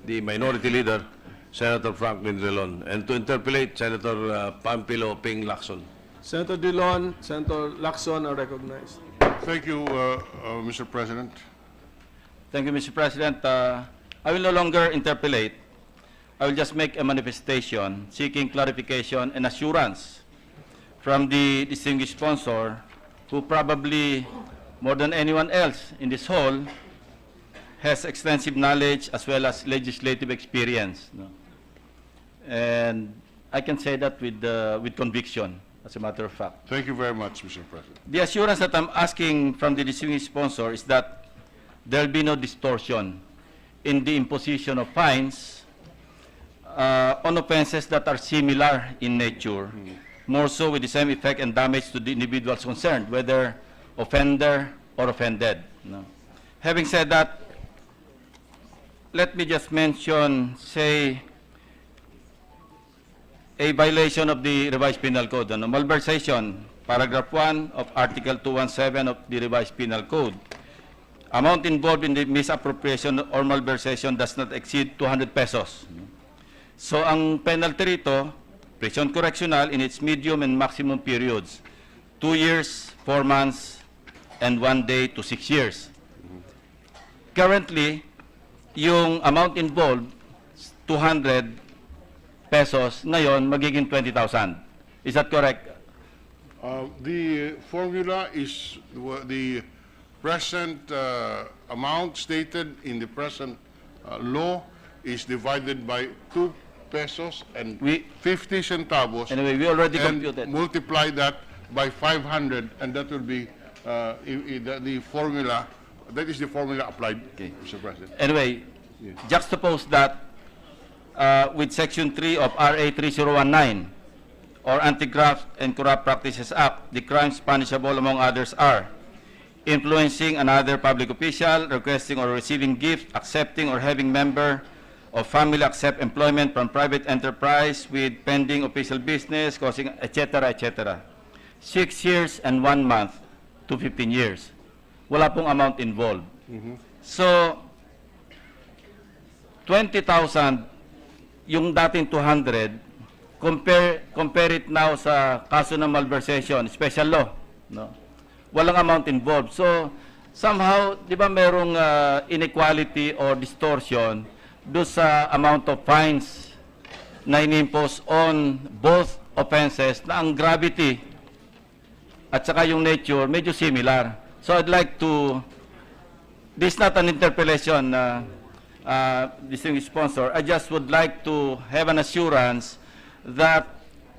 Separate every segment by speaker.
Speaker 1: the Minority Leader, Senator Franklin Drillon, and to interpolate Senator Pampilo Ping Lacson.
Speaker 2: Senator Drillon, Senator Lacson are recognized.
Speaker 3: Thank you, Mr. President.
Speaker 4: Thank you, Mr. President. I will no longer interpolate. I will just make a manifestation seeking clarification and assurance from the distinguished sponsor, who probably more than anyone else in this hall has extensive knowledge as well as legislative experience. No? And I can say that with conviction, as a matter of fact.
Speaker 3: Thank you very much, Mr. President.
Speaker 4: The assurance that I'm asking from the distinguished sponsor is that there will be no distortion in the imposition of fines on offenses that are similar in nature, more so with the same effect and damage to the individuals concerned, whether offender or offended. No. Having said that, let me just mention, say, a violation of the revised penal code, malversation, paragraph 1 of Article 217 of the revised penal code. Amount involved in the misappropriation or malversation does not exceed 200 pesos. So ang penalty rito, prison correctional in its medium and maximum periods, 2 years, 4 months, and 1 day to 6 years. Currently, yung amount involved, 200 pesos, ngayon magiging 20,000. Is that correct?
Speaker 3: The formula is the present amount stated in the present law is divided by 2 pesos and 50 centavos.
Speaker 4: Anyway, we already
Speaker 3: and
Speaker 4: computed.
Speaker 3: Multiply that by 500, and that will be the formula. That is the formula applied, okay, Mr. President.
Speaker 4: Anyway, juxtapose that with Section 3 of RA 3019, or Anti-Graft and Corrupt Practices Act. The crimes punishable, among others, are influencing another public official, requesting or receiving gift, accepting or having member of family accept employment from private enterprise with pending official business, causing, etc., etc. 6 years and 1 month to 15 years. Wala pong amount involved. So, 20,000, yung dating 200, compare it now sa kaso ng malversation, special law. No? Walang amount involved. So, somehow, di ba merong inequality or distortion do sa amount of fines na inimpose on both offenses na ang gravity at saka yung nature medyo similar. So, I'd like to, this is not an interpellation, distinguished sponsor. I just would like to have an assurance that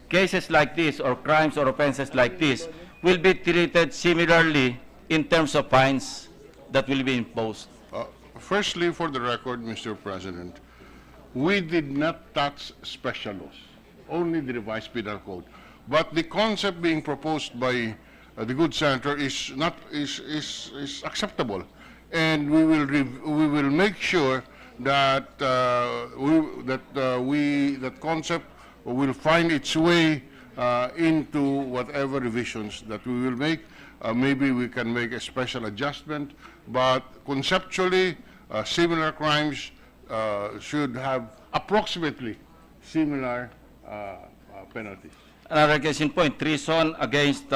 Speaker 4: cases like this or crimes or offenses like this will be treated similarly in terms of fines that will be imposed.
Speaker 3: Firstly, for the record, Mr. President, we did not tax special laws, only the revised penal code. But the concept being proposed by the good senator is not is acceptable, and we will make sure that that concept will find its way into whatever revisions that we will make. Maybe we can make a special adjustment, but conceptually, similar crimes should have approximately similar penalties.
Speaker 4: Another case in point, treason against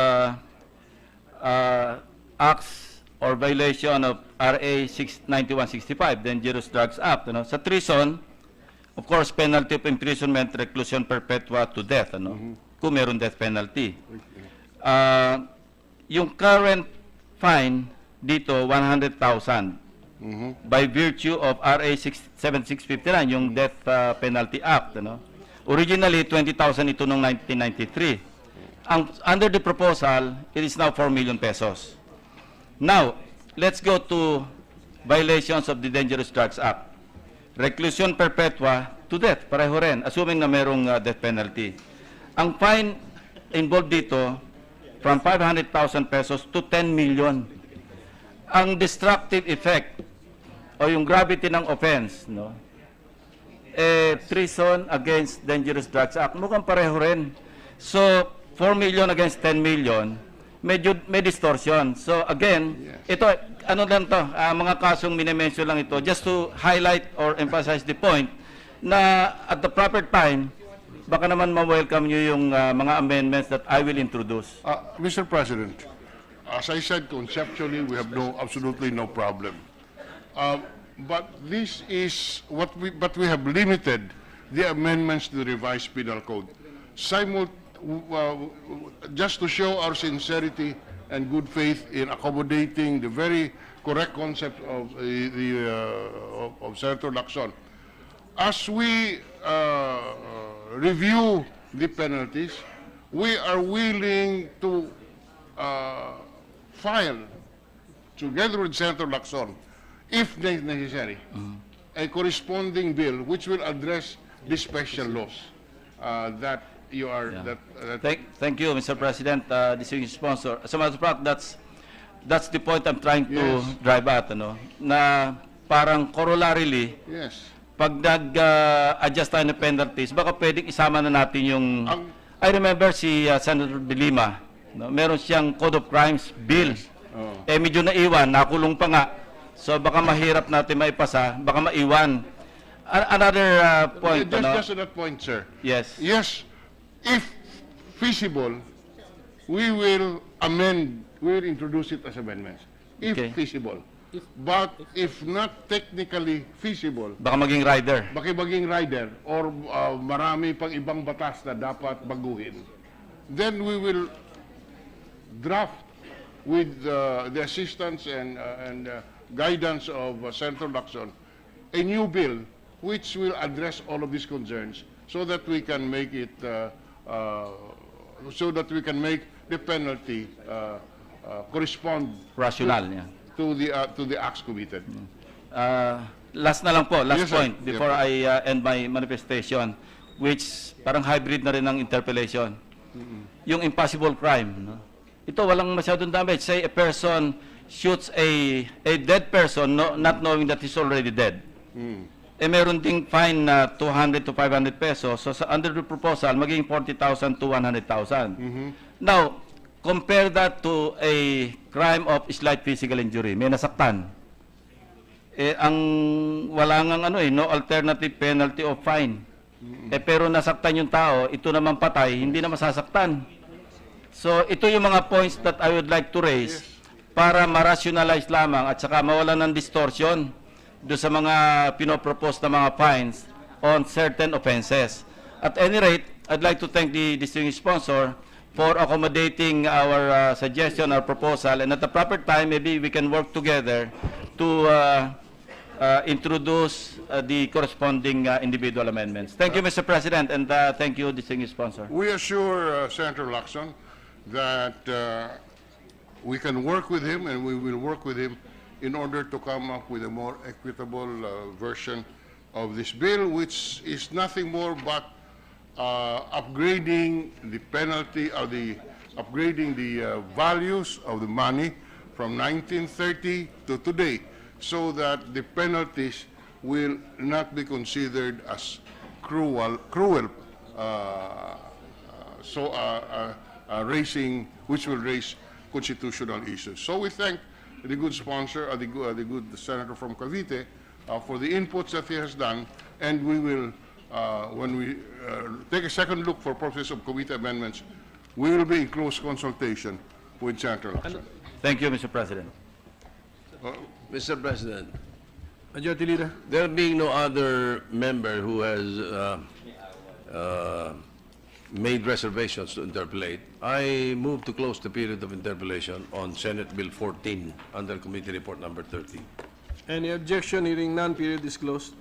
Speaker 4: acts or violation of RA 9165, Dangerous Drugs Act. You know? Sa treason, of course, penalty of imprisonment, reclusion perpetua to death. Ano? Kung meron death penalty. Yung current fine dito, 100,000. By virtue of RA 7659, yung Death Penalty Act. Ano? Originally, 20,000 ito noong 1993. Under the proposal, it is now 4 million pesos. Now, let's go to violations of the Dangerous Drugs Act. Reclusion perpetua to death, pareho rin, assuming na merong death penalty. Ang fine involved dito, from 500,000 pesos to 10 million. Ang destructive effect, o yung gravity ng offense, no? Treason against Dangerous Drugs Act, mukhang pareho rin. So, 4 million against 10 million, medyo may distortion. So again, ito, ano lang to, mga kasong minimension lang ito, just to highlight or emphasize the point na at the proper time, baka naman ma-welcome nyo yung mga amendments that I will introduce.
Speaker 3: Mr. President, as I said, conceptually, we have absolutely no problem. But this is but we have limited the amendments to the revised penal code. Just to show our sincerity and good faith in accommodating the very correct concept of of Senator Lacson. As we review the penalties, we are willing to file, together with Senator Lacson, if necessary, a corresponding bill which will address the special laws that you are.
Speaker 4: Thank you, Mr. President, distinguished sponsor. As a matter of fact, that's the point I'm trying to drive at, ano, na parang corollarily, pag nag-adjust tayo ng penalties, baka pwedeng isama na natin yung... I remember si Senator De Lima, no, meron siyang Code of Crimes bill. Medyo naiwan, nakulong pa nga. So baka mahirap natin maipasa, baka maiwan. Another point,
Speaker 3: just to that point, sir.
Speaker 4: Yes.
Speaker 3: Yes, if feasible, we will introduce it as amendments. If feasible. But if not technically feasible,
Speaker 4: baka maging rider.
Speaker 3: Baka maging rider or marami pang ibang batas na dapat baguhin, then we will draft with the assistance and guidance of Senator Lacson a new bill which will address all of these concerns so that we can make it make the penalty correspond
Speaker 4: rational,
Speaker 3: to the acts committed.
Speaker 4: Last na lang po, last
Speaker 3: Yes,
Speaker 4: point
Speaker 3: sir.
Speaker 4: before I end my manifestation, which parang hybrid na rin ng interpellation. Yung impossible crime, no? Ito walang masyadong damage. Say a person shoots a dead person, not knowing that he's already dead. Meron ding fine na 200 to 500 pesos. So under the proposal, magiging 40,000 to 100,000. Now, compare that to a crime of slight physical injury. May nasaktan. Ang wala ngang no alternative penalty of fine. Pero nasaktan yung tao, ito naman patay, hindi na masasaktan. So ito yung mga points that I would like to raise para ma-rationalize lamang at saka mawalan ng distortion do sa mga pinopropose na mga fines on certain offenses. At any rate, I'd like to thank the distinguished sponsor for accommodating our suggestion, our proposal, and at the proper time, maybe we can work together to introduce the corresponding individual amendments. Thank you, Mr. President, and thank you, distinguished sponsor.
Speaker 3: We assure Senator Lacson that we can work with him and we will work with him in order to come up with a more equitable version of this bill, which is nothing more but upgrading the penalty or upgrading the values of the money from 1930 to today, so that the penalties will not be considered as cruel, which will raise constitutional issues. So we thank the good sponsor, the good senator from Cavite, for the inputs that he has done, and we will. When we take a second look for purposes of committee amendments, we will be in close consultation with Senator Lacson.
Speaker 4: Thank you, Mr. President.
Speaker 1: Mr. President,
Speaker 2: Majority Leader.
Speaker 1: there being no other member who has made reservations to interpolate, I move to close the period of interpolation on Senate Bill 14 under Committee Report number 30.
Speaker 2: Any objection? Hearing none, period is closed.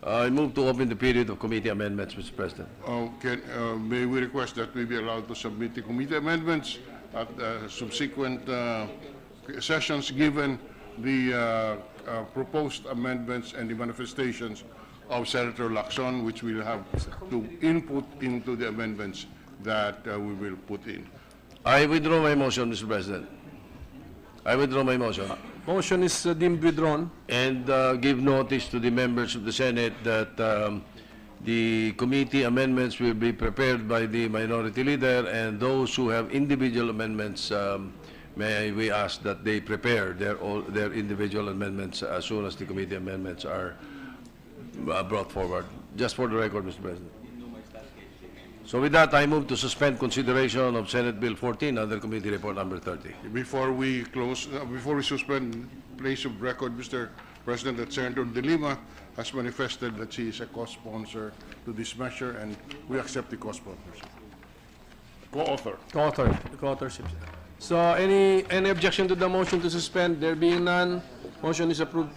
Speaker 1: I move to open the period of committee amendments, Mr. President.
Speaker 3: May we request that we be allowed to submit the committee amendments at subsequent sessions, given the proposed amendments and the manifestations of Senator Lacson, which we'll have to input into the amendments that we will put in.
Speaker 1: I withdraw my motion, Mr. President. I withdraw my motion
Speaker 2: Motion is deemed withdrawn.
Speaker 1: and give notice to the members of the Senate that The committee amendments will be prepared by the minority leader, and those who have individual amendments, may we ask that they prepare their individual amendments as soon as the committee amendments are brought forward. Just for the record, Mr. President. So with that, I move to suspend consideration of Senate Bill 14 under Committee Report Number 30.
Speaker 3: Before we close, before we suspend, place of record, Mr. President, that Senator De Lima has manifested that she is a co-sponsor to this measure, and we accept the co-sponsor. Co-author.
Speaker 2: Co-authorship. So any objection to the motion to suspend? There being none, motion is approved.